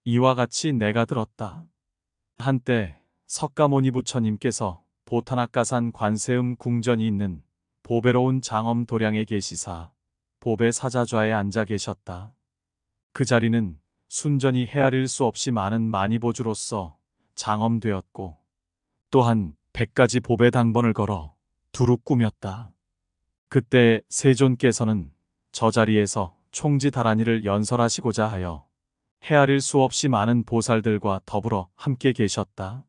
이와 같이 내가 들었다. 한때 석가모니 부처님께서 보타나카산 관세음 궁전이 있는 보배로운 장엄 도량에 계시사 보배 사자좌에 앉아 계셨다. 그 자리는 순전히 헤아릴 수 없이 많은 만이보주로서 장엄되었고 또한 100가지 보배 당번을 걸어 두루 꾸몄다. 그때 세존께서는 저 자리에서 총지 다라니를 연설하시고자 하여 헤아릴 수 없이 많은 보살들과 더불어 함께 계셨다.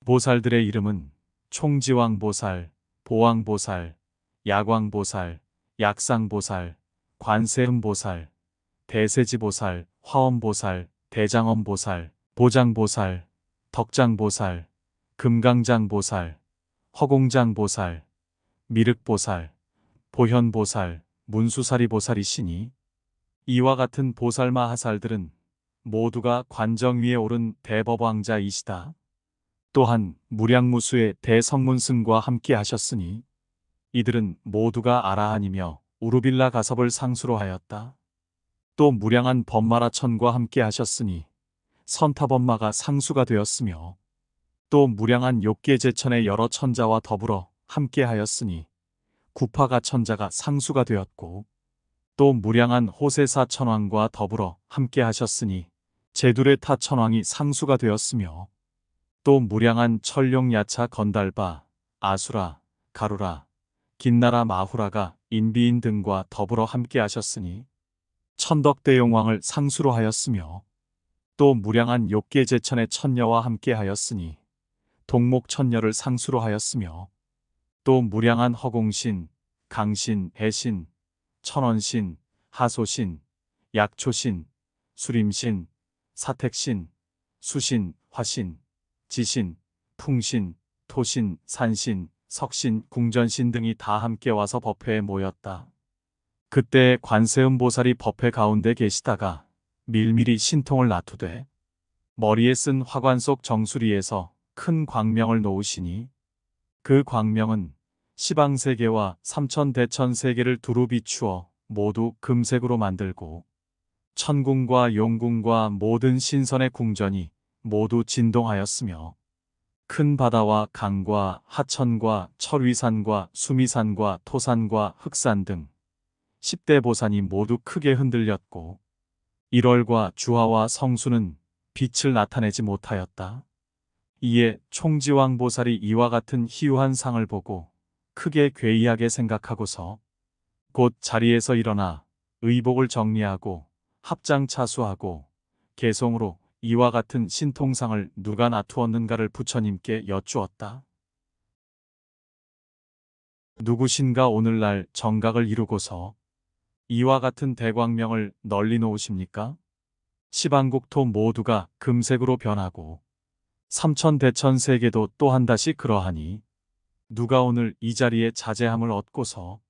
보살들의 이름은 총지왕보살, 보왕보살, 약왕보살, 약상보살, 관세음보살, 대세지보살, 화엄보살, 대장엄보살, 보장보살, 덕장보살, 금강장보살, 허공장보살, 미륵보살, 보현보살, 문수사리보살이시니 이와 같은 보살마하살들은 모두가 관정 위에 오른 대법왕자이시다. 또한 무량무수의 대성문승과 함께 하셨으니 이들은 모두가 아라한이며 우르빌라 가섭을 상수로 하였다. 또 무량한 법마라천과 함께 하셨으니 선타법마가 상수가 되었으며 또 무량한 욕계제천의 여러 천자와 더불어 함께 하였으니 구파가 천자가 상수가 되었고 또 무량한 호세사 천왕과 더불어 함께 하셨으니 제두레타 천왕이 상수가 되었으며 또 무량한 천룡야차 건달바, 아수라, 가루라, 긴나라 마후라가 인비인 등과 더불어 함께 하셨으니 천덕대용왕을 상수로 하였으며 또 무량한 욕계제천의 천녀와 함께 하였으니 동목천녀를 상수로 하였으며 또 무량한 허공신, 강신, 해신, 천원신, 하소신, 약초신, 수림신, 사택신, 수신, 화신, 지신, 풍신, 토신, 산신, 석신, 궁전신 등이 다 함께 와서 법회에 모였다. 그때 관세음보살이 법회 가운데 계시다가 밀밀히 신통을 놔두되 머리에 쓴 화관 속 정수리에서 큰 광명을 놓으시니 그 광명은 시방세계와 삼천대천세계를 두루 비추어 모두 금색으로 만들고 천궁과 용궁과 모든 신선의 궁전이 모두 진동하였으며 큰 바다와 강과 하천과 철위산과 수미산과 토산과 흑산 등 10대 보산이 모두 크게 흔들렸고 일월과 주화와 성수는 빛을 나타내지 못하였다. 이에 총지왕보살이 이와 같은 희유한 상을 보고 크게 괴이하게 생각하고서 곧 자리에서 일어나 의복을 정리하고 합장차수하고 개송으로 이와 같은 신통상을 누가 놔두었는가를 부처님께 여쭈었다. 누구신가 오늘날 정각을 이루고서 이와 같은 대광명을 널리 놓으십니까? 시방국토 모두가 금색으로 변하고 삼천대천 세계도 또 한다시 그러하니 누가 오늘 이 자리에 자제함을 얻고서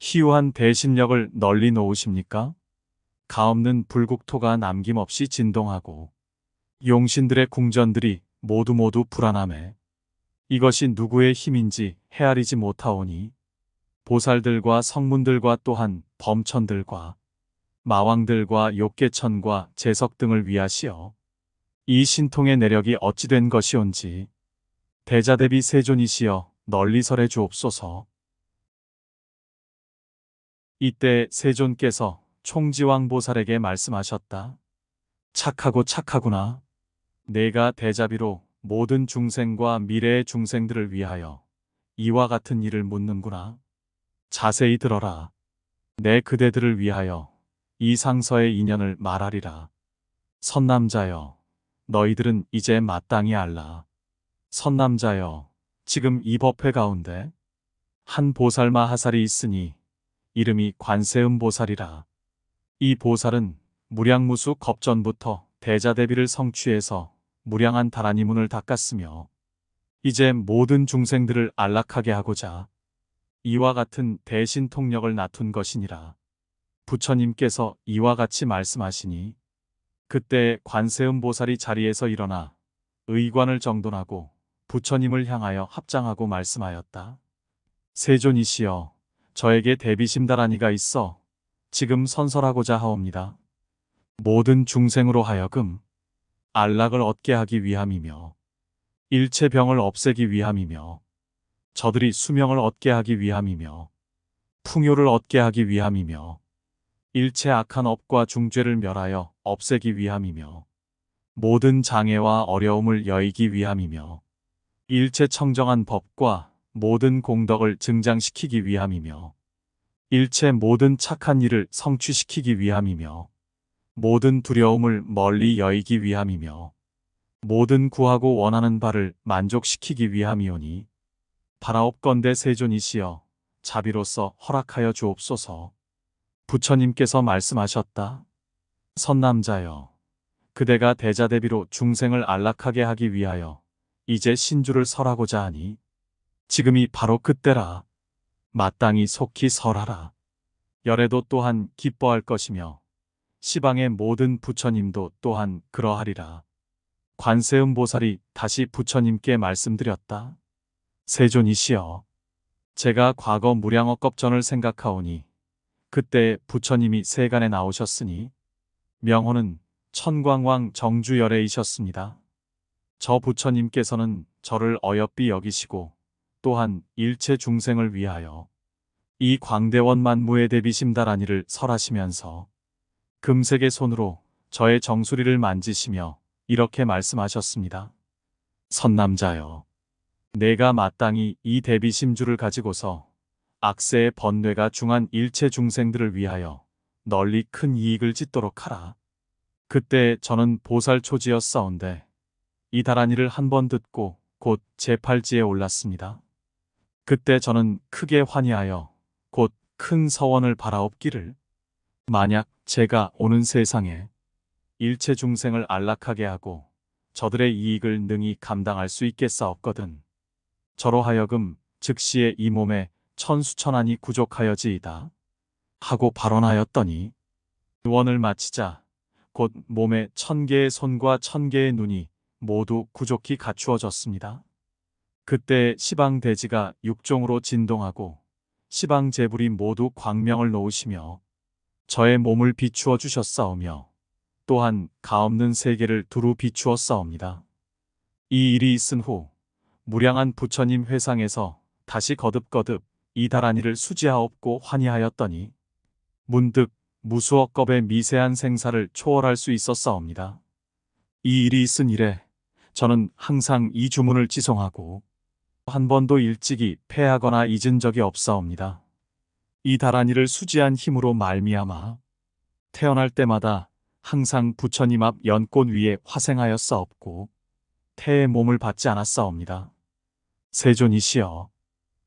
희유한 대신력을 널리 놓으십니까? 가없는 불국토가 남김없이 진동하고 용신들의 궁전들이 모두 불안함에 이것이 누구의 힘인지 헤아리지 못하오니 보살들과 성문들과 또한 범천들과 마왕들과 욕계천과 제석 등을 위하시어 이 신통의 내력이 어찌 된 것이온지 대자대비 세존이시여 널리 설해 주옵소서. 이때 세존께서 총지왕보살에게 말씀하셨다. 착하구나. 내가 대자비로 모든 중생과 미래의 중생들을 위하여 이와 같은 일을 묻는구나. 자세히 들어라. 내 그대들을 위하여 이 상서의 인연을 말하리라. 선남자여, 너희들은 이제 마땅히 알라. 선남자여, 지금 이 법회 가운데 한 보살마하살이 있으니 이름이 관세음보살이라. 이 보살은 무량무수 겁전부터 대자대비를 성취해서 무량한 다라니 문을 닦았으며 이제 모든 중생들을 안락하게 하고자 이와 같은 대신통력을 나툰 것이니라. 부처님께서 이와 같이 말씀하시니 그때 관세음보살이 자리에서 일어나 의관을 정돈하고 부처님을 향하여 합장하고 말씀하였다. 세존이시여, 저에게 대비심다라니가 있어 지금 선설하고자 하옵니다. 모든 중생으로 하여금 안락을 얻게 하기 위함이며 일체 병을 없애기 위함이며 저들이 수명을 얻게 하기 위함이며 풍요를 얻게 하기 위함이며 일체 악한 업과 중죄를 멸하여 없애기 위함이며 모든 장애와 어려움을 여의기 위함이며 일체 청정한 법과 모든 공덕을 증장시키기 위함이며 일체 모든 착한 일을 성취시키기 위함이며 모든 두려움을 멀리 여의기 위함이며 모든 구하고 원하는 바를 만족시키기 위함이오니 바라옵건대 세존이시여 자비로서 허락하여 주옵소서. 부처님께서 말씀하셨다. 선남자여, 그대가 대자대비로 중생을 안락하게 하기 위하여 이제 신주를 설하고자 하니 지금이 바로 그때라. 마땅히 속히 설하라. 열애도 또한 기뻐할 것이며 시방의 모든 부처님도 또한 그러하리라. 관세음보살이 다시 부처님께 말씀드렸다. 세존이시여, 제가 과거 무량억겁전을 생각하오니 그때 부처님이 세간에 나오셨으니 명호는 천광왕 정주열애이셨습니다. 저 부처님께서는 저를 어여삐 여기시고 또한 일체 중생을 위하여 이 광대원 만무의 대비심다라니를 설하시면서 금색의 손으로 저의 정수리를 만지시며 이렇게 말씀하셨습니다. 선남자여, 내가 마땅히 이 대비심주를 가지고서 악세의 번뇌가 중한 일체 중생들을 위하여 널리 큰 이익을 짓도록 하라. 그때 저는 보살초지였사온데 이 다라니를 한 번 듣고 곧 제8지에 올랐습니다. 그때 저는 크게 환희하여 곧 큰 서원을 바라옵기를, 만약 제가 오는 세상에 일체 중생을 안락하게 하고 저들의 이익을 능히 감당할 수 있겠사옵거든 저로 하여금 즉시에 이 몸에 천수천안이 구족하여지이다 하고 발언하였더니 유언을 마치자 곧 몸에 1000개의 손과 1000개의 눈이 모두 구족히 갖추어졌습니다. 그때 시방대지가 육종으로 진동하고 시방제불이 모두 광명을 놓으시며 저의 몸을 비추어 주셨사오며 또한 가없는 세계를 두루 비추어 싸웁니다. 이 일이 있은 후 무량한 부처님 회상에서 다시 거듭거듭 이 다라니를 수지하옵고 환희하였더니 문득 무수억겁의 미세한 생사를 초월할 수 있었사옵니다. 이 일이 있은 이래 저는 항상 이 주문을 지송하고 한 번도 일찍이 패하거나 잊은 적이 없사옵니다. 이 다라니를 수지한 힘으로 말미암아 태어날 때마다 항상 부처님 앞 연꽃 위에 화생하였사옵고 태의 몸을 받지 않았사옵니다. 세존이시여,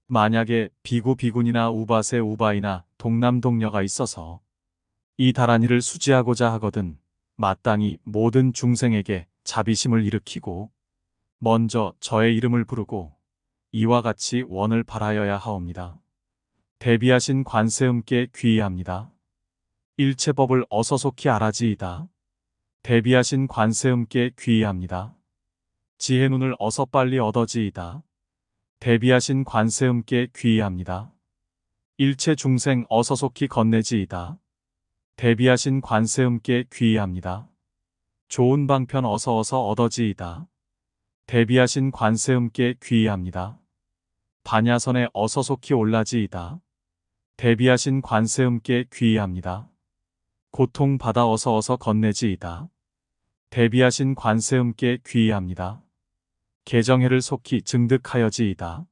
만약에 비구 비군이나 우바세 우바이나 동남동녀가 있어서 이 다라니를 수지하고자 하거든 마땅히 모든 중생에게 자비심을 일으키고 먼저 저의 이름을 부르고 이와 같이 원을 바라여야 하옵니다. 대비하신 관세음께 귀의합니다. 일체법을 어서 속히 알아지이다. 대비하신 관세음께 귀의합니다. 지혜 눈을 어서 빨리 얻어지이다. 대비하신 관세음께 귀의합니다. 일체 중생 어서 속히 건네지이다. 대비하신 관세음께 귀의합니다. 좋은 방편 어서 얻어지이다. 대비하신 관세음께 귀의합니다. 반야선에 어서 속히 올라지이다. 대비하신 관세음께 귀의합니다. 고통받아 어서 건네지이다. 대비하신 관세음께 귀의합니다. 개정해를 속히 증득하여지이다.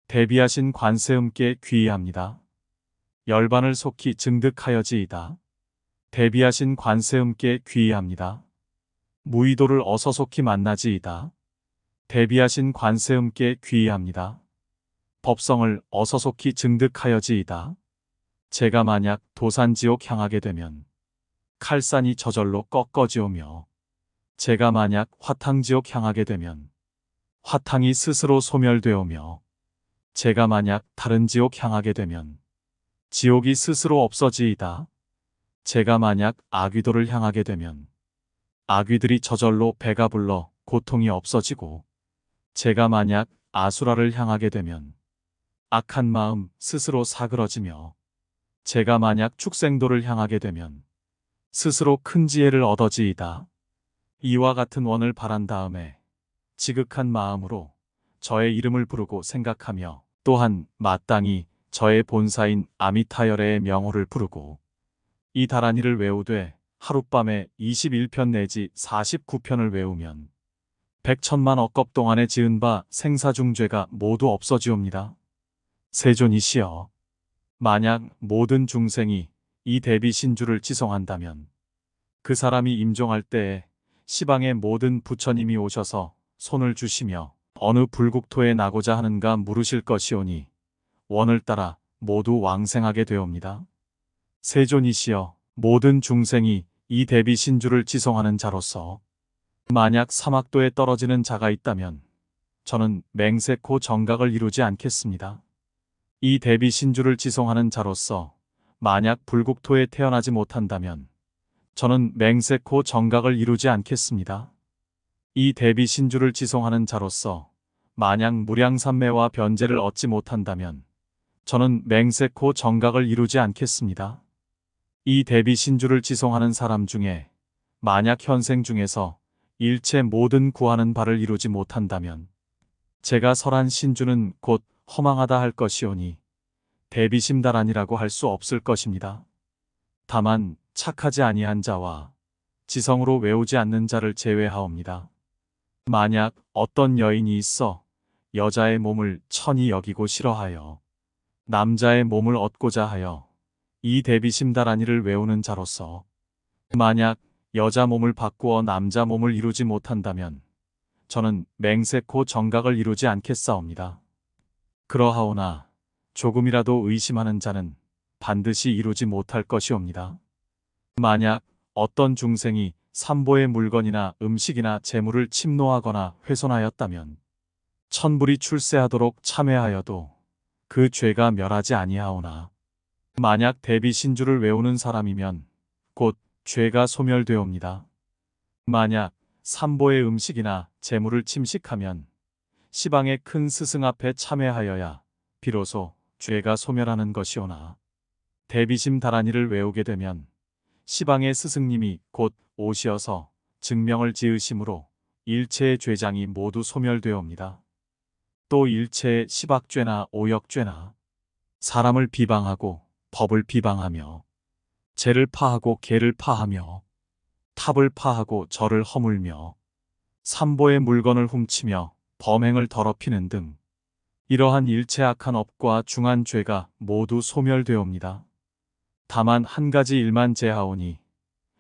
대비하신 관세음께 귀의합니다. 열반을 속히 증득하여지이다. 대비하신 관세음께 귀의합니다. 무의도를 어서 속히 만나지이다. 대비하신 관세음께 귀의합니다. 법성을 어서 속히 증득하여지이다. 제가 만약 도산지옥 향하게 되면 칼산이 저절로 꺾어지오며 제가 만약 화탕지옥 향하게 되면 화탕이 스스로 소멸되오며 제가 만약 다른 지옥 향하게 되면 지옥이 스스로 없어지이다. 제가 만약 아귀도를 향하게 되면 아귀들이 저절로 배가 불러 고통이 없어지고 제가 만약 아수라를 향하게 되면 악한 마음 스스로 사그러지며 제가 만약 축생도를 향하게 되면 스스로 큰 지혜를 얻어지이다. 이와 같은 원을 바란 다음에 지극한 마음으로 저의 이름을 부르고 생각하며 또한 마땅히 저의 본사인 아미타열의 명호를 부르고 이 다라니를 외우되 하룻밤에 21편 내지 49편을 외우면 백천만 억겁 동안에 지은 바 생사중죄가 모두 없어지옵니다. 세존이시여, 만약 모든 중생이 이 대비신주를 지성한다면 그 사람이 임종할 때에 시방의 모든 부처님이 오셔서 손을 주시며 어느 불국토에 나고자 하는가 물으실 것이오니 원을 따라 모두 왕생하게 되옵니다. 세존이시여, 모든 중생이 이 대비신주를 지성하는 자로서 만약 사막도에 떨어지는 자가 있다면 저는 맹세코 정각을 이루지 않겠습니다. 이 대비신주를 지성하는 자로서 만약 불국토에 태어나지 못한다면 저는 맹세코 정각을 이루지 않겠습니다. 이 대비신주를 지성하는 자로서 만약 무량삼매와 변제를 얻지 못한다면 저는 맹세코 정각을 이루지 않겠습니다. 이 대비신주를 지성하는 사람 중에 만약 현생 중에서 일체 모든 구하는 바를 이루지 못한다면 제가 설한 신주는 곧 허망하다 할 것이오니 대비심다란이라고 할 수 없을 것입니다. 다만 착하지 아니한 자와 지성으로 외우지 않는 자를 제외하옵니다. 만약 어떤 여인이 있어 여자의 몸을 천히 여기고 싫어하여 남자의 몸을 얻고자 하여 이 대비심다란이를 외우는 자로서 만약 여자 몸을 바꾸어 남자 몸을 이루지 못한다면 저는 맹세코 정각을 이루지 않겠사옵니다. 그러하오나 조금이라도 의심하는 자는 반드시 이루지 못할 것이옵니다. 만약 어떤 중생이 삼보의 물건이나 음식이나 재물을 침노하거나 훼손하였다면 천불이 출세하도록 참회하여도 그 죄가 멸하지 아니하오나 만약 대비신주를 외우는 사람이면 곧 죄가 소멸되옵니다. 만약 삼보의 음식이나 재물을 침식하면 시방의 큰 스승 앞에 참회하여야 비로소 죄가 소멸하는 것이오나 대비심 다란이를 외우게 되면 시방의 스승님이 곧 오시어서 증명을 지으심으로 일체의 죄장이 모두 소멸되옵니다. 또 일체의 시박죄나 오역죄나 사람을 비방하고 법을 비방하며 죄를 파하고 계를 파하며 탑을 파하고 절을 허물며 삼보의 물건을 훔치며 범행을 더럽히는 등 이러한 일체 악한 업과 중한 죄가 모두 소멸되옵니다. 다만 한 가지 일만 제하오니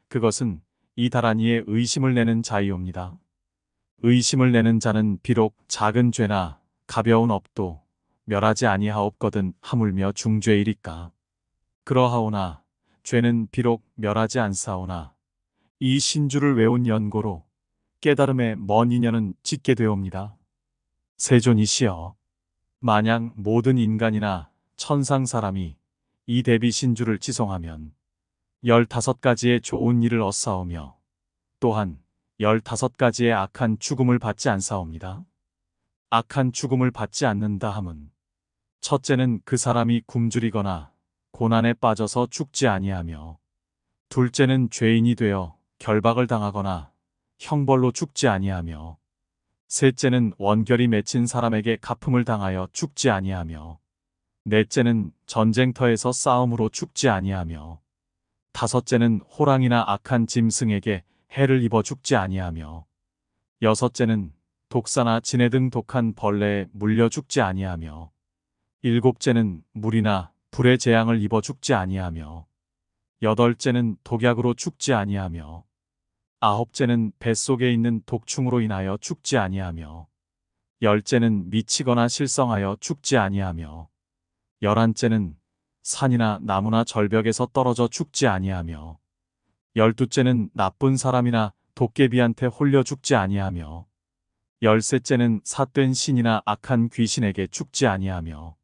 그것은 이 다라니에 의심을 내는 자이옵니다. 의심을 내는 자는 비록 작은 죄나 가벼운 업도 멸하지 아니하옵거든 하물며 중죄이리까. 그러하오나 죄는 비록 멸하지 않사오나 이 신주를 외운 연고로 깨달음의 먼 인연은 짓게 되옵니다. 세존이시여, 만약 모든 인간이나 천상 사람이 이 대비신주를 지성하면 15가지의 좋은 일을 얻사오며 또한 15가지의 악한 죽음을 받지 않사옵니다. 악한 죽음을 받지 않는다 함은 첫째는 그 사람이 굶주리거나 고난에 빠져서 죽지 아니하며 둘째는 죄인이 되어 결박을 당하거나 형벌로 죽지 아니하며 셋째는 원결이 맺힌 사람에게 가품을 당하여 죽지 아니하며 넷째는 전쟁터에서 싸움으로 죽지 아니하며 다섯째는 호랑이나 악한 짐승에게 해를 입어 죽지 아니하며 여섯째는 독사나 진해 등 독한 벌레에 물려 죽지 아니하며 일곱째는 물이나 불의 재앙을 입어 죽지 아니하며 여덟째는 독약으로 죽지 아니하며 아홉째는 뱃속에 있는 독충으로 인하여 죽지 아니하며 열째는 미치거나 실성하여 죽지 아니하며 열한째는 산이나 나무나 절벽에서 떨어져 죽지 아니하며 열두째는 나쁜 사람이나 도깨비한테 홀려 죽지 아니하며 열셋째는 삿된 신이나 악한 귀신에게 죽지 아니하며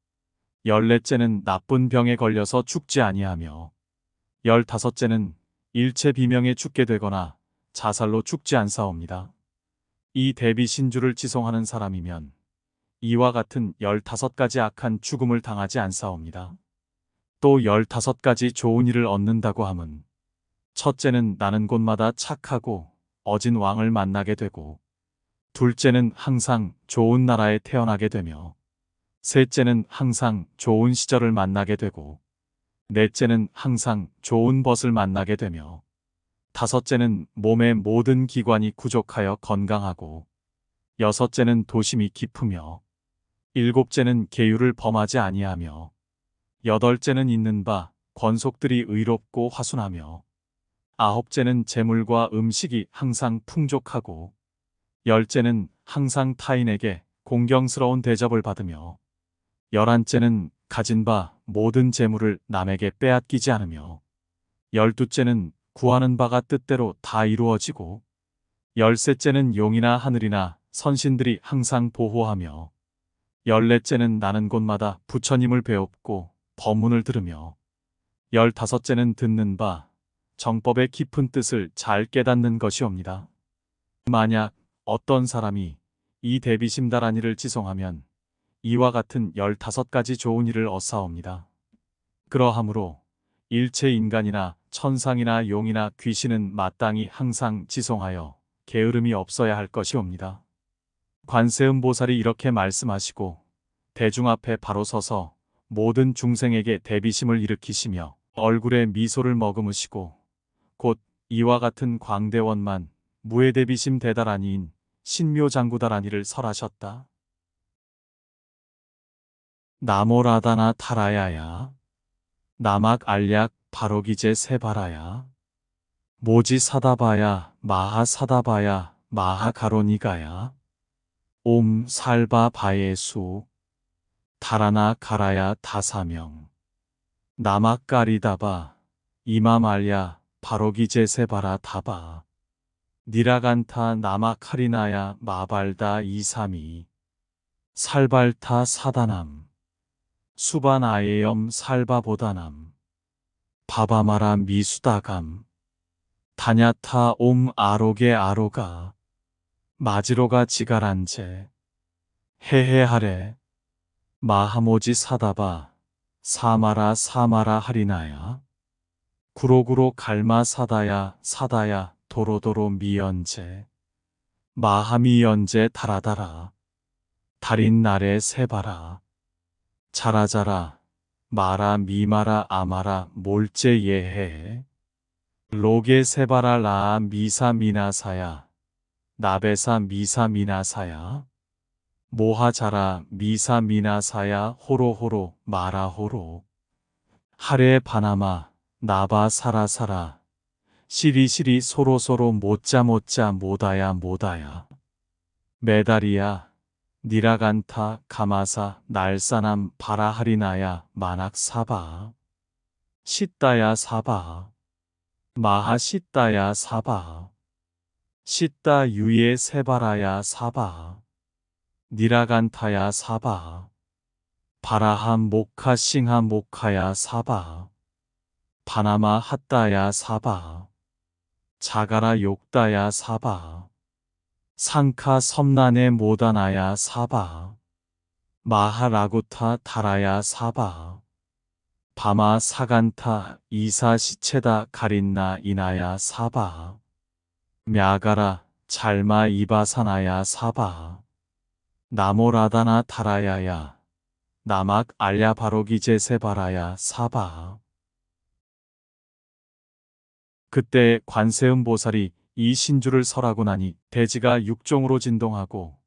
열넷째는 나쁜 병에 걸려서 죽지 아니하며 열다섯째는 일체 비명에 죽게 되거나 자살로 죽지 않사옵니다. 이 대비신주를 지성하는 사람이면 이와 같은 15가지 악한 죽음을 당하지 않사옵니다. 또 15가지 좋은 일을 얻는다고 함은 첫째는 나는 곳마다 착하고 어진 왕을 만나게 되고, 둘째는 항상 좋은 나라에 태어나게 되며, 셋째는 항상 좋은 시절을 만나게 되고, 넷째는 항상 좋은 벗을 만나게 되며, 다섯째는 몸의 모든 기관이 구족하여 건강하고, 여섯째는 도심이 깊으며, 일곱째는 계율을 범하지 아니하며, 여덟째는 있는 바 권속들이 의롭고 화순하며, 아홉째는 재물과 음식이 항상 풍족하고, 열째는 항상 타인에게 공경스러운 대접을 받으며, 열한째는 가진 바 모든 재물을 남에게 빼앗기지 않으며, 열두째는 구하는 바가 뜻대로 다 이루어지고, 열셋째는 용이나 하늘이나 선신들이 항상 보호하며, 열넷째는 나는 곳마다 부처님을 배웁고 법문을 들으며, 열다섯째는 듣는 바 정법의 깊은 뜻을 잘 깨닫는 것이옵니다. 만약 어떤 사람이 이 대비심다라니를 지송하면 이와 같은 15가지 좋은 일을 얻사옵니다. 그러하므로 일체 인간이나 천상이나 용이나 귀신은 마땅히 항상 지송하여 게으름이 없어야 할 것이옵니다. 관세음보살이 이렇게 말씀하시고 대중 앞에 바로 서서 모든 중생에게 대비심을 일으키시며 얼굴에 미소를 머금으시고 곧 이와 같은 광대원만 무해대비심 대다라니인 신묘장구다라니를 설하셨다. 나모라다나 타라야야 나막 알약 바로기제 세바라야 모지 사다바야 마하 사다바야 마하 가로니가야 옴 살바 바예수 다라나 가라야 다사명 나막 까리다바 이마말야 바로기제 세바라 다바 니라간타 나막 하리나야 마발다 이삼이 살발타 사다남 수반 아예염 살바보다남 바바마라 미수다감 다냐타 옴 아로게 아로가 마지로가 지가란제 헤헤하레 마하모지 사다바 사마라 사마라 하리나야 구로구로 갈마 사다야 사다야 도로도로 미연제 마하미연제 다라다라 달인 날에 세바라 자라자라 마라 미마라 아마라 몰제 예해 로게 세바라 라아 미사 미나사야 나베사 미사 미나사야 모하자라 미사 미나사야 호로호로 마라호로 하레 바나마 나바 사라사라 시리시리 소로소로 못자못자 모다야 모다야 메다리야 니라간타 가마사 날사남 바라하리나야 마낙사바 시따야 사바 마하 시따야 사바 시따 유예 세바라야 사바 니라간타야 사바 바라함 모카 싱하 모카야 사바 바나마 핫다야 사바 자가라 욕다야 사바 상카 섬난에 모다나야 사바 마하라구타 타라야 사바 바마 사간타 이사 시체다 가린나 이나야 사바 мя가라 잘마 이바사나야 사바 나모라다나 타라야야 나막 알야 바로기제 세바라야 사바. 그때 관세음보살이 이 신주를 설하고 나니 대지가 육종으로 진동하고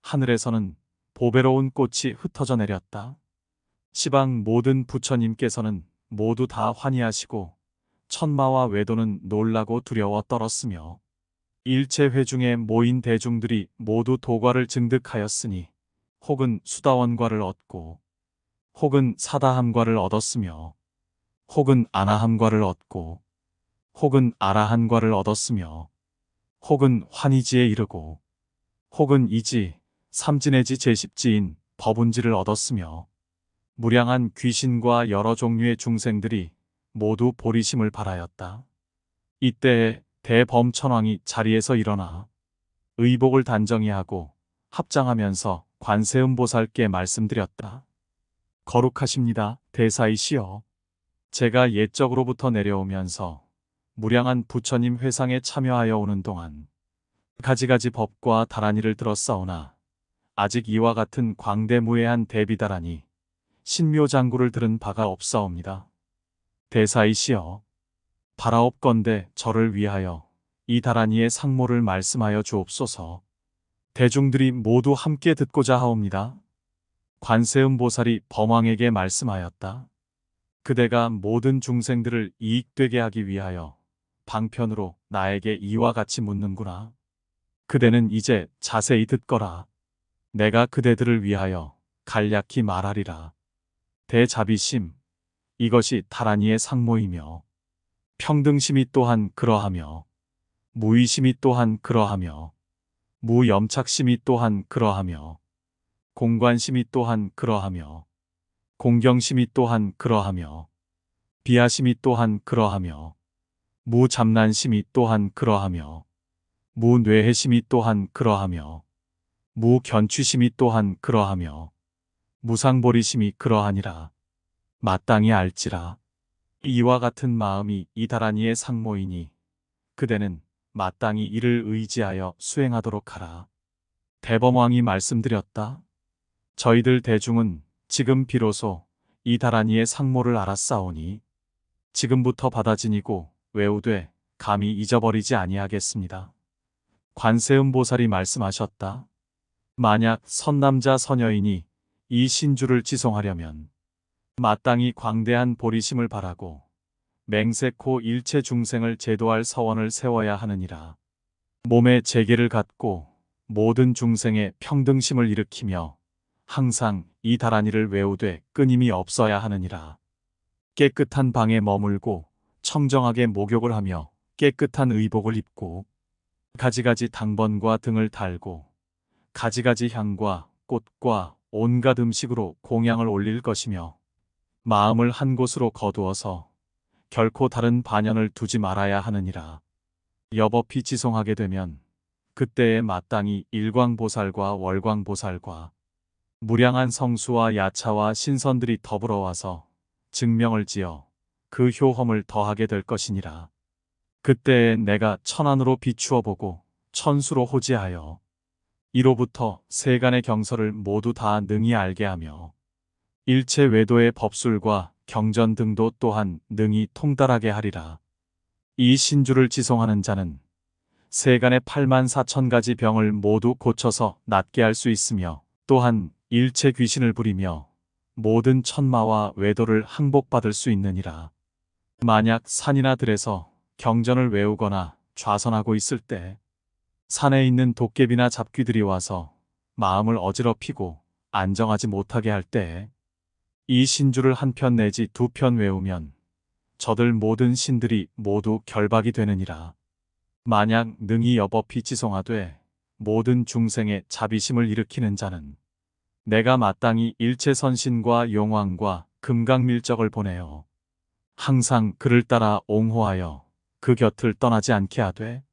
하늘에서는 보배로운 꽃이 흩어져 내렸다. 시방 모든 부처님께서는 모두 다 환희하시고 천마와 외도는 놀라고 두려워 떨었으며 일체 회중에 모인 대중들이 모두 도과를 증득하였으니 혹은 수다원과를 얻고 혹은 사다함과를 얻었으며 혹은 아나함과를 얻고 혹은 아라한과를 얻었으며 혹은 환희지에 이르고 혹은 이지, 삼지내지 제십지인 법운지를 얻었으며 무량한 귀신과 여러 종류의 중생들이 모두 보리심을 발하였다. 이때에 대범천왕이 자리에서 일어나 의복을 단정히 하고 합장하면서 관세음보살께 말씀드렸다. 거룩하십니다, 대사이시여. 제가 옛적으로부터 내려오면서 무량한 부처님 회상에 참여하여 오는 동안 가지가지 법과 다라니를 들었사오나 아직 이와 같은 광대무예한 대비다라니 신묘장구를 들은 바가 없사옵니다. 대사이시여, 바라옵건대 저를 위하여 이 다라니의 상모를 말씀하여 주옵소서. 대중들이 모두 함께 듣고자 하옵니다. 관세음보살이 범왕에게 말씀하였다. 그대가 모든 중생들을 이익되게 하기 위하여 방편으로 나에게 이와 같이 묻는구나. 그대는 이제 자세히 듣거라. 내가 그대들을 위하여 간략히 말하리라. 대자비심, 이것이 다라니의 상모이며 평등심이 또한 그러하며 무의심이 또한 그러하며 무염착심이 또한 그러하며 공관심이 또한 그러하며 공경심이 또한 그러하며 비하심이 또한 그러하며 무잡난심이 또한 그러하며 무뇌해심이 또한 그러하며 무견취심이 또한 그러하며 무상보리심이 그러하니라. 마땅히 알지라. 이와 같은 마음이 이 다라니의 상모이니 그대는 마땅히 이를 의지하여 수행하도록 하라. 대범왕이 말씀드렸다. 저희들 대중은 지금 비로소 이 다라니의 상모를 알았사오니 지금부터 받아지니고 외우되 감히 잊어버리지 아니하겠습니다. 관세음보살이 말씀하셨다. 만약 선남자 선여인이 이 신주를 지송하려면 마땅히 광대한 보리심을 바라고 맹세코 일체 중생을 제도할 서원을 세워야 하느니라. 몸에 재계를 갖고 모든 중생의 평등심을 일으키며 항상 이 다라니를 외우되 끊임이 없어야 하느니라. 깨끗한 방에 머물고 청정하게 목욕을 하며 깨끗한 의복을 입고 가지가지 당번과 등을 달고 가지가지 향과 꽃과 온갖 음식으로 공양을 올릴 것이며 마음을 한 곳으로 거두어서 결코 다른 반연을 두지 말아야 하느니라. 여법히 지송하게 되면 그때에 마땅히 일광보살과 월광보살과 무량한 성수와 야차와 신선들이 더불어 와서 증명을 지어 그 효험을 더하게 될 것이니라. 그때에 내가 천안으로 비추어 보고 천수로 호지하여 이로부터 세간의 경서를 모두 다 능히 알게 하며 일체 외도의 법술과 경전 등도 또한 능히 통달하게 하리라. 이 신주를 지송하는 자는 세간의 8만 4천 가지 병을 모두 고쳐서 낫게 할 수 있으며 또한 일체 귀신을 부리며 모든 천마와 외도를 항복받을 수 있느니라. 만약 산이나 들에서 경전을 외우거나 좌선하고 있을 때 산에 있는 도깨비나 잡귀들이 와서 마음을 어지럽히고 안정하지 못하게 할 때에 이 신주를 한 편 내지 두 편 외우면 저들 모든 신들이 모두 결박이 되느니라. 만약 능히 여법히 지송하되 모든 중생의 자비심을 일으키는 자는 내가 마땅히 일체 선신과 용왕과 금강밀적을 보내어 항상 그를 따라 옹호하여 그 곁을 떠나지 않게 하되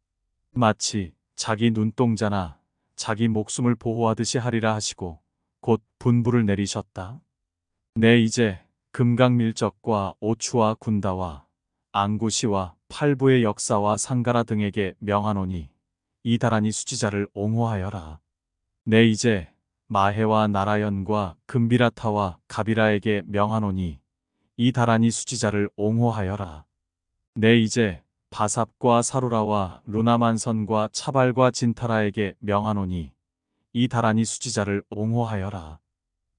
마치 자기 눈동자나 자기 목숨을 보호하듯이 하리라 하시고 곧 분부를 내리셨다. 내 이제 금강밀적과 오추와 군다와 앙구시와 팔부의 역사와 상가라 등에게 명하노니 이 다라니 수지자를 옹호하여라. 내 이제 마해와 나라연과 금비라타와 가비라에게 명하노니 이 다라니 수지자를 옹호하여라. 내 이제 바삽과 사루라와 루나만선과 차발과 진타라에게 명하노니 이 다라니 수지자를 옹호하여라.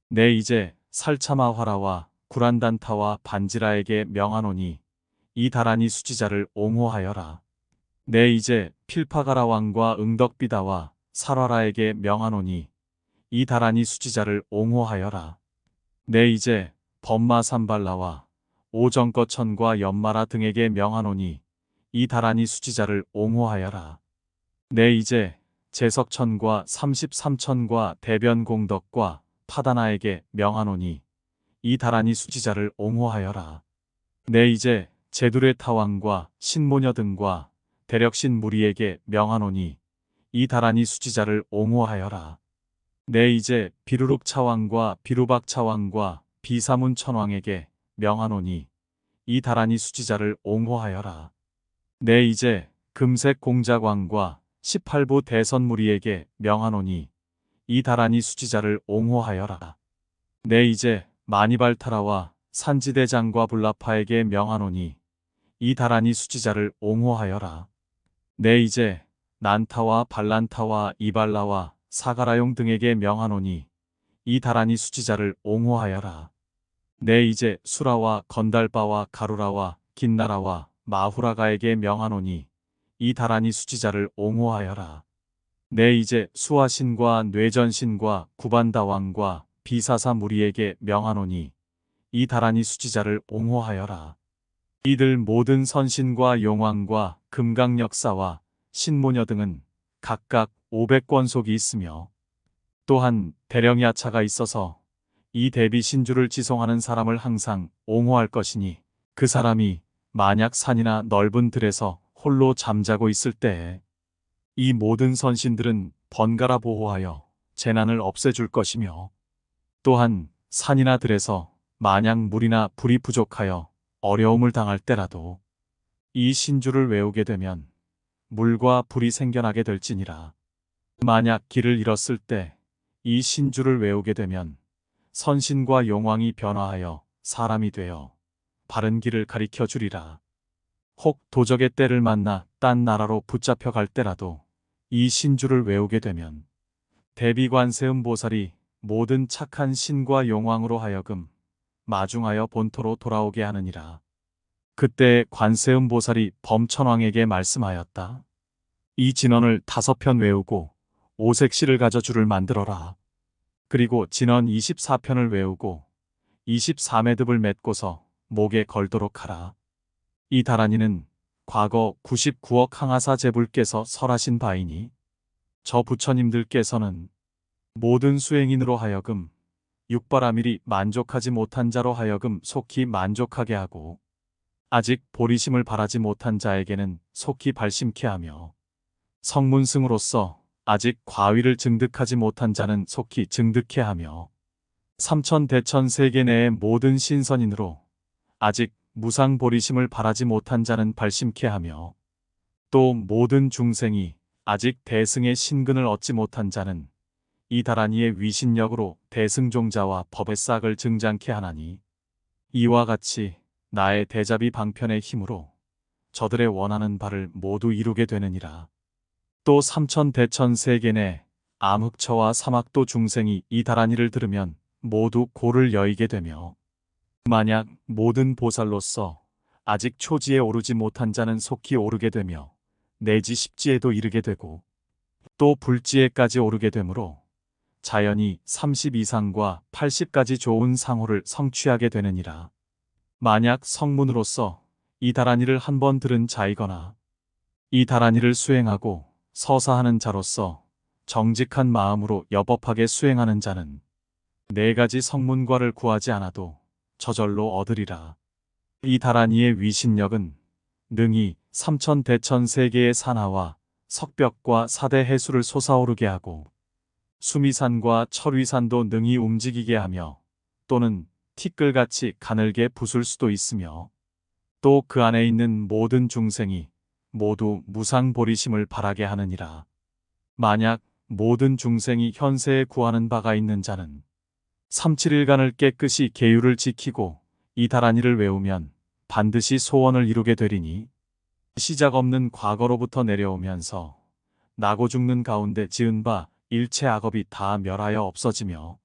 내 이제 살차마화라와 구란단타와 반지라에게 명하노니 이 다라니 수지자를 옹호하여라. 내 이제 필파가라 왕과 응덕비다와 살화라에게 명하노니 이 다라니 수지자를 옹호하여라. 내 이제 법마삼발라와 오정거천과 연마라 등에게 명하노니 이 다라니 수지자를 옹호하여라. 내 이제 제석천과 33천과 대변공덕과 파다나에게 명하노니 이 다라니 수지자를 옹호하여라. 내 이제 제두레 타왕과 신모녀 등과 대력신 무리에게 명하노니 이 다라니 수지자를 옹호하여라. 내 이제 비루룩 차왕과 비루박 차왕과 비사문 천왕에게 명하노니 이 다라니 수지자를 옹호하여라. 내 이제 금색 공작왕과 18부 대선무리에게 명하노니 이 다란이 수지자를 옹호하여라. 내 이제 마니발타라와 산지대장과 불라파에게 명하노니 이 다란이 수지자를 옹호하여라. 내 이제 난타와 발란타와 이발라와 사가라용 등에게 명하노니 이 다란이 수지자를 옹호하여라. 내 이제 수라와 건달바와 가루라와 긴나라와 마후라가에게 명하노니 이 다란이 수지자를 옹호하여라. 내 이제 수화신과 뇌전신과 구반다왕과 비사사 무리에게 명하노니 이 다란이 수지자를 옹호하여라. 이들 모든 선신과 용왕과 금강역사와 신모녀 등은 각각 500권속이 있으며 또한 대령야차가 있어서 이 대비 신주를 지송하는 사람을 항상 옹호할 것이니 그 사람이 만약 산이나 넓은 들에서 홀로 잠자고 있을 때에 이 모든 선신들은 번갈아 보호하여 재난을 없애줄 것이며 또한 산이나 들에서 만약 물이나 불이 부족하여 어려움을 당할 때라도 이 신주를 외우게 되면 물과 불이 생겨나게 될지니라. 만약 길을 잃었을 때 이 신주를 외우게 되면 선신과 용왕이 변화하여 사람이 되어 바른 길을 가리켜 주리라. 혹 도적의 때를 만나 딴 나라로 붙잡혀 갈 때라도 이 신주를 외우게 되면 대비관세음 보살이 모든 착한 신과 용왕으로 하여금 마중하여 본토로 돌아오게 하느니라. 그때 관세음 보살이 범천왕에게 말씀하였다. 이 진언을 5편 외우고 오색시를 가져 줄을 만들어라. 그리고 진언 24편을 외우고 24매듭을 맺고서 목에 걸도록 하라. 이 다란이는 과거 99억 항하사 제불께서 설하신 바이니 저 부처님들께서는 모든 수행인으로 하여금 육바라밀이 만족하지 못한 자로 하여금 속히 만족하게 하고 아직 보리심을 바라지 못한 자에게는 속히 발심케 하며 성문승으로서 아직 과위를 증득하지 못한 자는 속히 증득케 하며 삼천대천 세계 내의 모든 신선인으로 아직 무상보리심을 바라지 못한 자는 발심케 하며 또 모든 중생이 아직 대승의 신근을 얻지 못한 자는 이 다란이의 위신력으로 대승종자와 법의 싹을 증장케 하나니 이와 같이 나의 대자비 방편의 힘으로 저들의 원하는 바를 모두 이루게 되느니라. 또 삼천대천 세계 내 암흑처와 사막도 중생이 이 다란이를 들으면 모두 고를 여의게 되며 만약 모든 보살로서 아직 초지에 오르지 못한 자는 속히 오르게 되며 내지 십지에도 이르게 되고 또 불지에까지 오르게 되므로 자연히 30 이상과 80까지 좋은 상호를 성취하게 되느니라. 만약 성문으로서 이 다란이를 한 번 들은 자이거나 이 다란이를 수행하고 서사하는 자로서 정직한 마음으로 여법하게 수행하는 자는 4가지 성문과를 구하지 않아도 저절로 얻으리라. 이 다란이의 위신력은 능히 삼천대천 세계의 산하와 석벽과 사대 해수를 솟아오르게 하고 수미산과 철위산도 능히 움직이게 하며 또는 티끌같이 가늘게 부술 수도 있으며 또 그 안에 있는 모든 중생이 모두 무상보리심을 바라게 하느니라. 만약 모든 중생이 현세에 구하는 바가 있는 자는 37일간을 깨끗이 계율을 지키고 이 다란이를 외우면 반드시 소원을 이루게 되리니 시작 없는 과거로부터 내려오면서 나고 죽는 가운데 지은 바 일체 악업이 다 멸하여 없어지며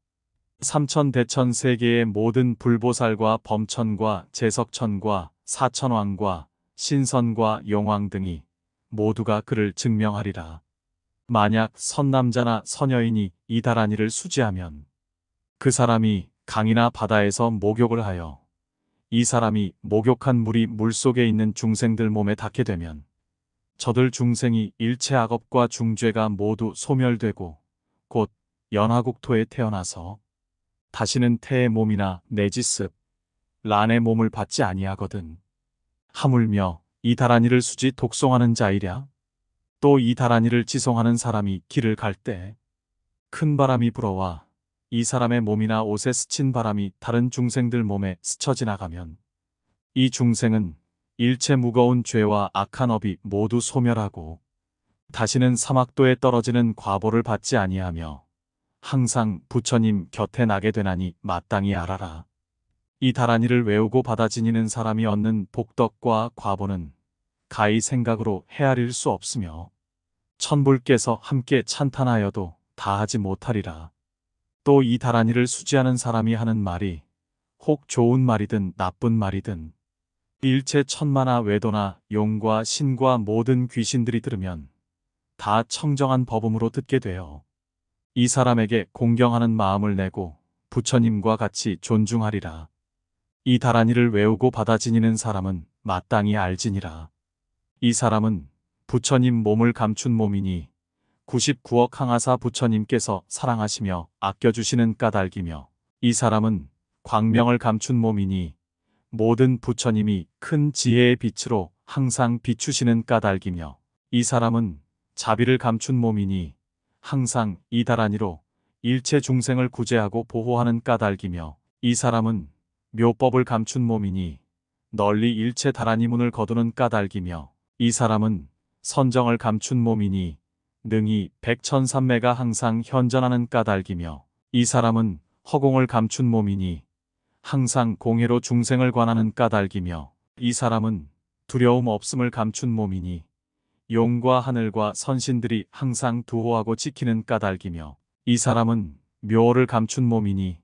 삼천대천 세계의 모든 불보살과 범천과 제석천과 사천왕과 신선과 용왕 등이 모두가 그를 증명하리라. 만약 선남자나 선여인이 이 다란이를 수지하면 그 사람이 강이나 바다에서 목욕을 하여 이 사람이 목욕한 물이 물속에 있는 중생들 몸에 닿게 되면 저들 중생이 일체 악업과 중죄가 모두 소멸되고 곧 연화국토에 태어나서 다시는 태의 몸이나 내지 습, 란의 몸을 받지 아니하거든. 하물며 이 다란이를 수지 독송하는 자이랴. 또 이 다란이를 지송하는 사람이 길을 갈 때 큰 바람이 불어와 이 사람의 몸이나 옷에 스친 바람이 다른 중생들 몸에 스쳐 지나가면 이 중생은 일체 무거운 죄와 악한 업이 모두 소멸하고 다시는 사막도에 떨어지는 과보를 받지 아니하며 항상 부처님 곁에 나게 되나니 마땅히 알아라. 이 다란이를 외우고 받아 지니는 사람이 얻는 복덕과 과보는 가히 생각으로 헤아릴 수 없으며 천불께서 함께 찬탄하여도 다하지 못하리라. 또 이 다란이를 수지하는 사람이 하는 말이 혹 좋은 말이든 나쁜 말이든 일체 천마나 외도나 용과 신과 모든 귀신들이 들으면 다 청정한 법음으로 듣게 되어 이 사람에게 공경하는 마음을 내고 부처님과 같이 존중하리라. 이 다란이를 외우고 받아 지니는 사람은 마땅히 알지니라. 이 사람은 부처님 몸을 감춘 몸이니 99억 항아사 부처님께서 사랑하시며 아껴주시는 까닭이며 이 사람은 광명을 감춘 몸이니 모든 부처님이 큰 지혜의 빛으로 항상 비추시는 까닭이며 이 사람은 자비를 감춘 몸이니 항상 이 다란이로 일체 중생을 구제하고 보호하는 까닭이며 이 사람은 묘법을 감춘 몸이니 널리 일체 다란이 문을 거두는 까닭이며 이 사람은 선정을 감춘 몸이니 능히 백천삼매가 항상 현전하는 까닭이며 이 사람은 허공을 감춘 몸이니 항상 공회로 중생을 관하는 까닭이며 이 사람은 두려움 없음을 감춘 몸이니 용과 하늘과 선신들이 항상 두호하고 지키는 까닭이며 이 사람은 묘를 감춘 몸이니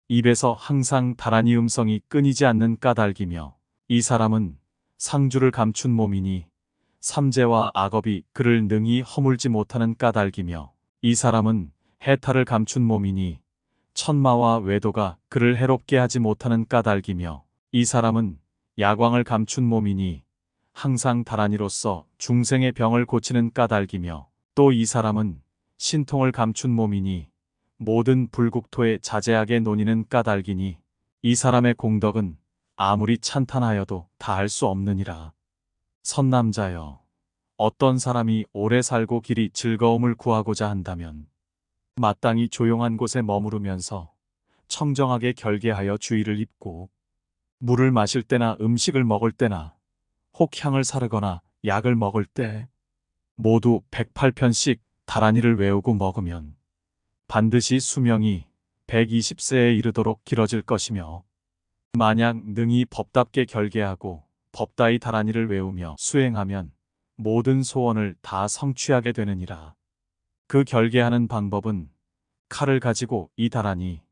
입에서 항상 다란이 음성이 끊이지 않는 까닭이며 이 사람은 상주를 감춘 몸이니 삼재와 악업이 그를 능히 허물지 못하는 까닭이며 이 사람은 해탈을 감춘 몸이니 천마와 외도가 그를 해롭게 하지 못하는 까닭이며 이 사람은 야광을 감춘 몸이니 항상 다란이로서 중생의 병을 고치는 까닭이며 또 이 사람은 신통을 감춘 몸이니 모든 불국토에 자제하게 논이는 까닭이니 이 사람의 공덕은 아무리 찬탄하여도 다할 수 없느니라. 선남자여, 어떤 사람이 오래 살고 길이 즐거움을 구하고자 한다면 마땅히 조용한 곳에 머무르면서 청정하게 결계하여 주의를 입고 물을 마실 때나 음식을 먹을 때나 혹 향을 사르거나 약을 먹을 때 모두 108편씩 다란이를 외우고 먹으면 반드시 수명이 120세에 이르도록 길어질 것이며 만약 능히 법답게 결계하고 법다이 다란이를 외우며 수행하면 모든 소원을 다 성취하게 되느니라. 그 결계하는 방법은 칼을 가지고 이 다란이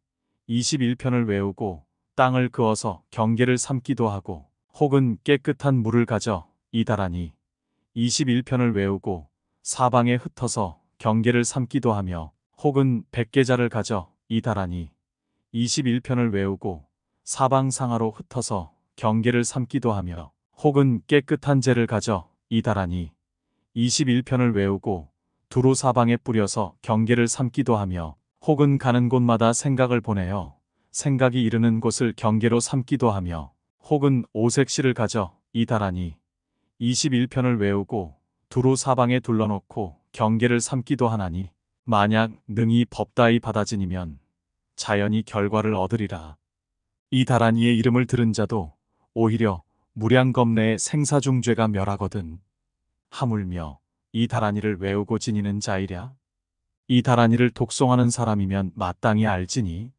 21편을 외우고 땅을 그어서 경계를 삼기도 하고 혹은 깨끗한 물을 가져 이 다란이 21편을 외우고 사방에 흩어서 경계를 삼기도 하며 혹은 백계자를 가져 이 다란이 21편을 외우고 사방상하로 흩어서 경계를 삼기도 하며 혹은 깨끗한 재를 가져 이 다란이 21편을 외우고 두루 사방에 뿌려서 경계를 삼기도 하며 혹은 가는 곳마다 생각을 보내어 생각이 이르는 곳을 경계로 삼기도 하며 혹은 오색실을 가져 이 다란이 21편을 외우고 두루 사방에 둘러놓고 경계를 삼기도 하나니 만약 능히 법다이 받아지니면 자연히 결과를 얻으리라. 이 다란이의 이름을 들은 자도 오히려 무량겁내의 생사중죄가 멸하거든. 하물며 이 다란이를 외우고 지니는 자이랴. 이 다란이를 독송하는 사람이면 마땅히 알지니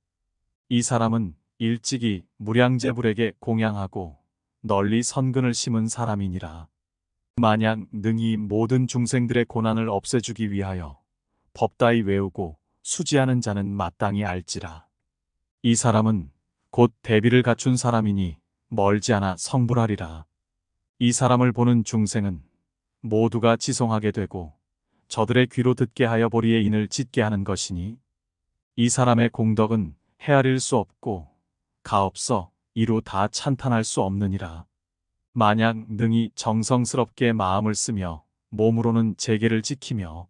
이 사람은 일찍이 무량재불에게 공양하고 널리 선근을 심은 사람이니라. 만약 능히 모든 중생들의 고난을 없애주기 위하여 법다이 외우고 수지하는 자는 마땅히 알지라. 이 사람은 곧 대비를 갖춘 사람이니 멀지 않아 성불하리라. 이 사람을 보는 중생은 모두가 지송하게 되고 저들의 귀로 듣게 하여 보리의 인을 짓게 하는 것이니 이 사람의 공덕은 헤아릴 수 없고 가없어 이루 다 찬탄할 수 없느니라. 만약 능히 정성스럽게 마음을 쓰며 몸으로는 제계를 지키며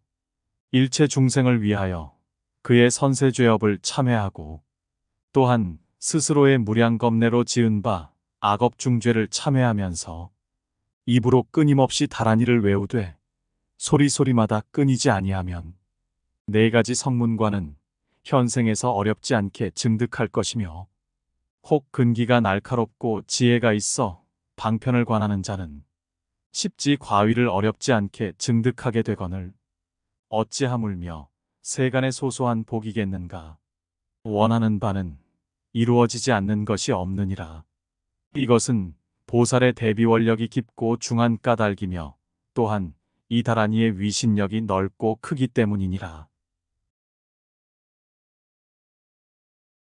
일체 중생을 위하여 그의 선세죄업을 참회하고 또한 스스로의 무량겁내로 지은 바 악업중죄를 참회하면서 입으로 끊임없이 다란이를 외우되 소리소리마다 끊이지 아니하면 네 가지 성문과는 현생에서 어렵지 않게 증득할 것이며 혹 근기가 날카롭고 지혜가 있어 방편을 관하는 자는 십지 과위를 어렵지 않게 증득하게 되거늘 어찌하물며 세간의 소소한 복이겠는가. 원하는 바는 이루어지지 않는 것이 없느니라. 이것은 보살의 대비원력이 깊고 중한 까닭이며 또한 이 다라니의 위신력이 넓고 크기 때문이니라.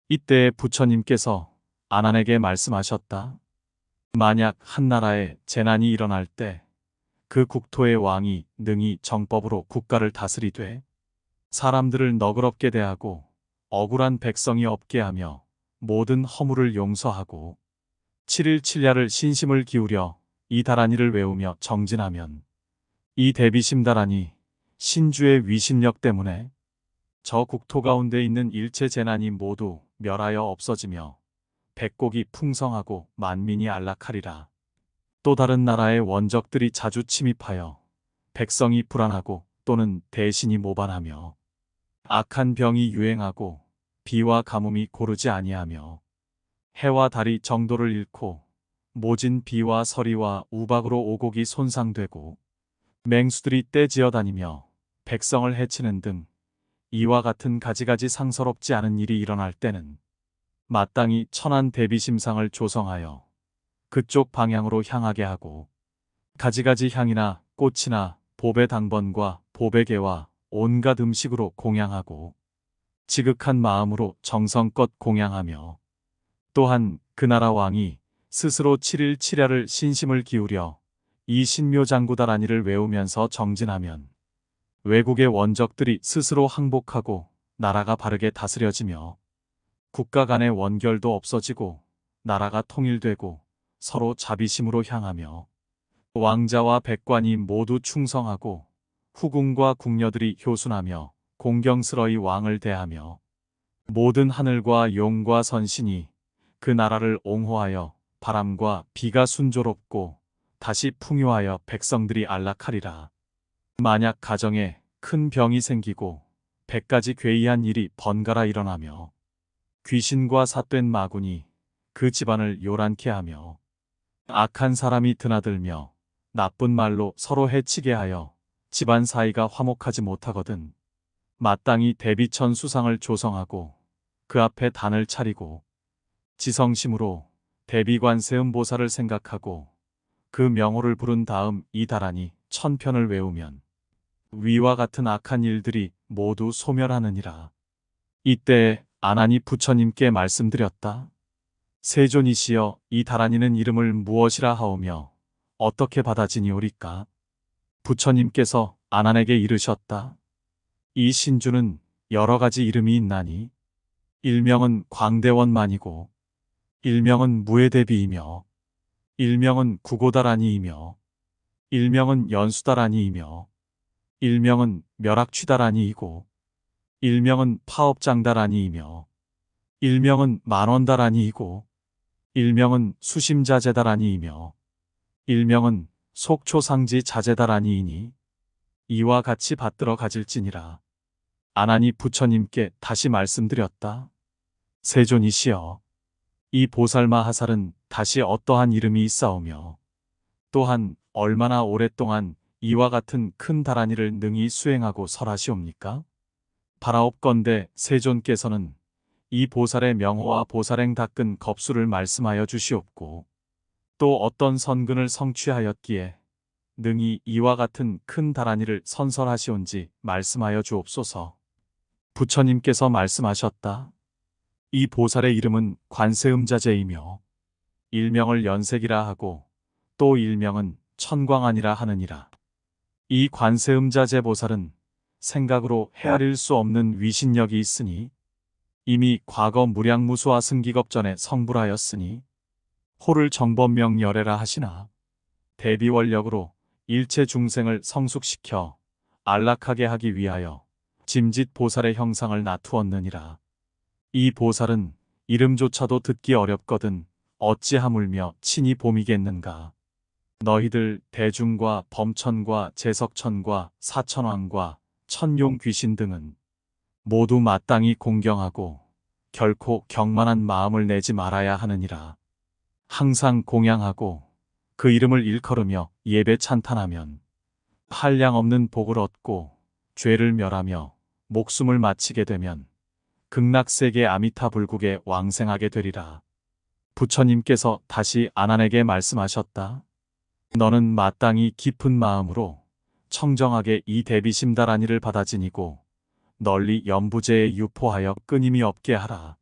이때 부처님께서 아난에게 말씀하셨다. 만약 한 나라에 재난이 일어날 때 그 국토의 왕이 능히 정법으로 국가를 다스리되 사람들을 너그럽게 대하고 억울한 백성이 없게 하며 모든 허물을 용서하고 7일 7야를 신심을 기울여 이 다라니를 외우며 정진하면 이 대비심 다라니 신주의 위신력 때문에 저 국토 가운데 있는 일체 재난이 모두 멸하여 없어지며 백곡이 풍성하고 만민이 안락하리라. 또 다른 나라의 원적들이 자주 침입하여 백성이 불안하고 또는 대신이 모반하며 악한 병이 유행하고 비와 가뭄이 고르지 아니하며 해와 달이 정도를 잃고 모진 비와 서리와 우박으로 오곡이 손상되고 맹수들이 떼지어 다니며 백성을 해치는 등 이와 같은 가지가지 상서롭지 않은 일이 일어날 때는 마땅히 천한 대비심상을 조성하여 그쪽 방향으로 향하게 하고 가지가지 향이나 꽃이나 보배 당번과 보배개와 온갖 음식으로 공양하고 지극한 마음으로 정성껏 공양하며 또한 그 나라 왕이 스스로 7일 7야를 신심을 기울여 이 신묘장구다라니를 외우면서 정진하면 외국의 원적들이 스스로 항복하고 나라가 바르게 다스려지며 국가 간의 원결도 없어지고 나라가 통일되고 서로 자비심으로 향하며 왕자와 백관이 모두 충성하고 후궁과 궁녀들이 효순하며 공경스러이 왕을 대하며 모든 하늘과 용과 선신이 그 나라를 옹호하여 바람과 비가 순조롭고 다시 풍요하여 백성들이 안락하리라. 만약 가정에 큰 병이 생기고 100가지 괴이한 일이 번갈아 일어나며 귀신과 삿된 마군이 그 집안을 요란케 하며 악한 사람이 드나들며 나쁜 말로 서로 해치게 하여 집안 사이가 화목하지 못하거든 마땅히 대비천 수상을 조성하고 그 앞에 단을 차리고 지성심으로 대비관세음보살을 생각하고 그 명호를 부른 다음 이 다라니 천편을 외우면 위와 같은 악한 일들이 모두 소멸하느니라. 이때 아난이 부처님께 말씀드렸다. 세존이시여, 이 다라니는 이름을 무엇이라 하오며 어떻게 받아지니오리까? 부처님께서 아난에게 이르셨다. 이 신주는 여러 가지 이름이 있나니 일명은 광대원만이고 일명은 무해대비이며 일명은 구고다라니이며 일명은 연수다라니이며 일명은 멸악취다라니이고 일명은 파업장다라니이며 일명은 만원다라니이고 일명은 수심자재다라니이며 일명은 속초상지자재다라니이니 이와 같이 받들어 가질지니라. 아난이 부처님께 다시 말씀드렸다. 세존이시여, 이 보살마하살은 다시 어떠한 이름이 있사오며 또한 얼마나 오랫동안 이와 같은 큰 다라니를 능히 수행하고 설하시옵니까? 바라옵건대 세존께서는 이 보살의 명호와 보살행 닦은 겁수를 말씀하여 주시옵고 또 어떤 선근을 성취하였기에 능히 이와 같은 큰 다라니를 선설하시온지 말씀하여 주옵소서. 부처님께서 말씀하셨다. 이 보살의 이름은 관세음자재이며 일명을 연색이라 하고 또 일명은 천광안이라 하느니라. 이 관세음자재 보살은 생각으로 헤아릴 수 없는 위신력이 있으니 이미 과거 무량무수와 승기겁전에 성불하였으니 호를 정법명열애라 하시나 대비원력으로 일체 중생을 성숙시켜 안락하게 하기 위하여 짐짓 보살의 형상을 나투었느니라. 이 보살은 이름조차도 듣기 어렵거든 어찌하물며 친히 봄이겠는가. 너희들 대중과 범천과 제석천과 사천왕과 천용 귀신 등은 모두 마땅히 공경하고 결코 경만한 마음을 내지 말아야 하느니라. 항상 공양하고 그 이름을 일컬으며 예배 찬탄하면 한량없는 복을 얻고 죄를 멸하며 목숨을 마치게 되면 극락세계 아미타불국에 왕생하게 되리라. 부처님께서 다시 아난에게 말씀하셨다. 너는 마땅히 깊은 마음으로 청정하게 이 대비심다라니를 받아 지니고 널리 연부제에 유포하여 끊임이 없게 하라.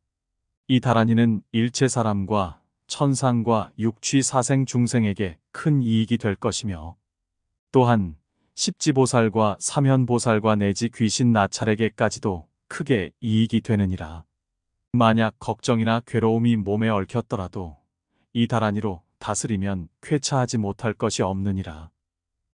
이 다라니는 일체 사람과 천상과 육취 사생 중생에게 큰 이익이 될 것이며 또한 십지보살과 사면보살과 내지 귀신 나찰에게까지도 크게 이익이 되느니라. 만약 걱정이나 괴로움이 몸에 얽혔더라도 이 다라니로 다스리면 쾌차하지 못할 것이 없느니라.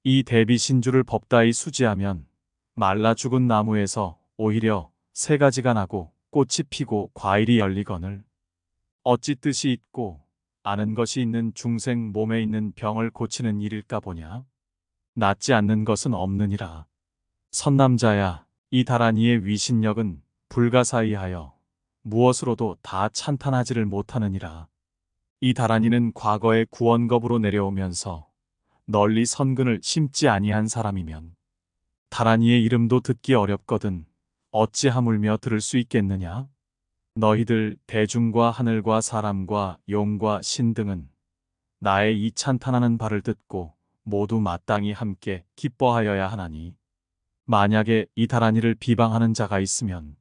이 대비신주를 법다이 수지하면 말라 죽은 나무에서 오히려 새 가지가 나고 꽃이 피고 과일이 열리거늘 어찌 뜻이 있고 아는 것이 있는 중생 몸에 있는 병을 고치는 일일까 보냐? 낫지 않는 것은 없느니라. 선남자야, 이 다라니의 위신력은 불가사의하여 무엇으로도 다 찬탄하지를 못하느니라. 이 다라니는 과거의 구원겁으로 내려오면서 널리 선근을 심지 아니한 사람이면 다라니의 이름도 듣기 어렵거든 어찌 하물며 들을 수 있겠느냐? 너희들 대중과 하늘과 사람과 용과 신 등은 나의 이 찬탄하는 바를 듣고 모두 마땅히 함께 기뻐하여야 하나니 만약에 이 다라니를 비방하는 자가 있으면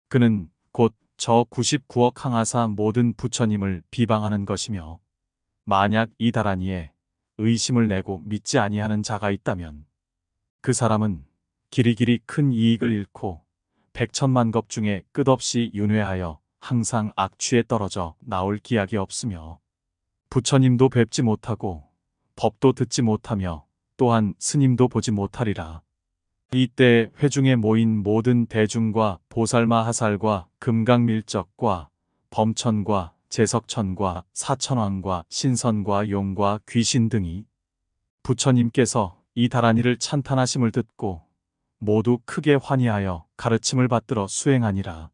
그는 곧 저 99억 항하사 모든 부처님을 비방하는 것이며 만약 이 다라니에 의심을 내고 믿지 아니하는 자가 있다면 그 사람은 길이길이 큰 이익을 잃고 백천만 겁 중에 끝없이 윤회하여 항상 악취에 떨어져 나올 기약이 없으며 부처님도 뵙지 못하고 법도 듣지 못하며 또한 스님도 보지 못하리라. 이때 회중에 모인 모든 대중과 보살마하살과 금강밀적과 범천과 제석천과 사천왕과 신선과 용과 귀신 등이 부처님께서 이 다라니를 찬탄하심을 듣고 모두 크게 환희하여 가르침을 받들어 수행하니라.